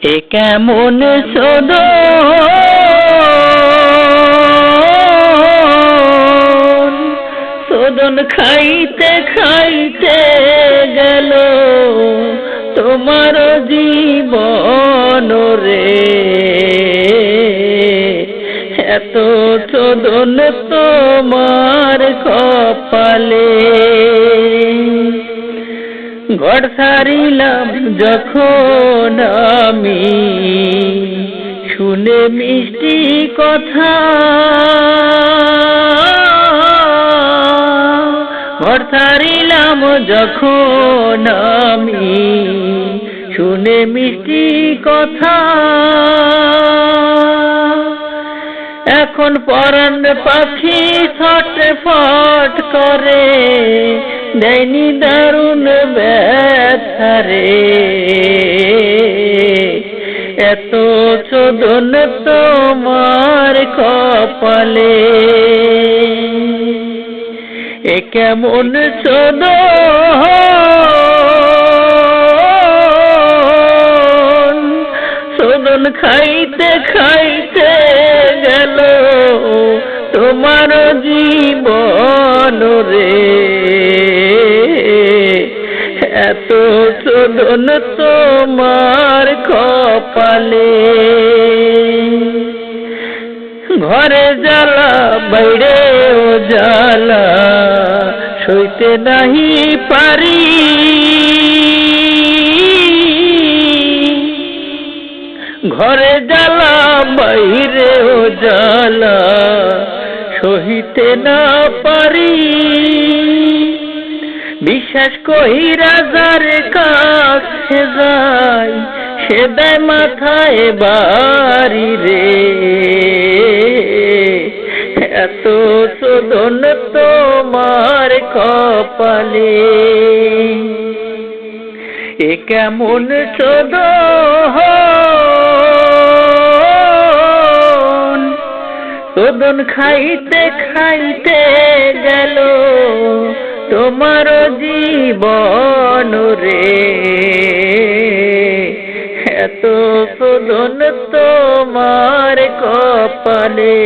এ কেমন শোধন শোধন খাইতে খাইতে গেল তোমার জীবন রে। এত শোধন তোমার কপালে। ঘর ছাড়িলাম যখন আমি শুনে মিষ্টি কথা, ঘর ছাড়িলাম যখন আমি শুনে মিষ্টি কথা। এখন পরাণ পাখি ছটফট করে দেয়নি দারুণ ব্যথা রে। এত শোধন তোমার কপালে। এ কেমন শোধন শোধন খাইতে খাইতে গেল তোমার জীবন রে। এত শোধন তোমার কপালে। ঘরে জ্বালা বাইরেও জ্বালা সইতে নাহি পারি। ঘরে জ্বালা বাইরেও জ্বালা সহিতে না পারি। বিশ্বাস কইরা যার কাছে যাই সে দেয় মাথায় বাড়ি রে। এত শোধন তোমার কপালে। এ কেমন শোধন শোধন খাইতে খাইতে গেল তোমার জীবন রে। এত শোধন তোমার কপালে।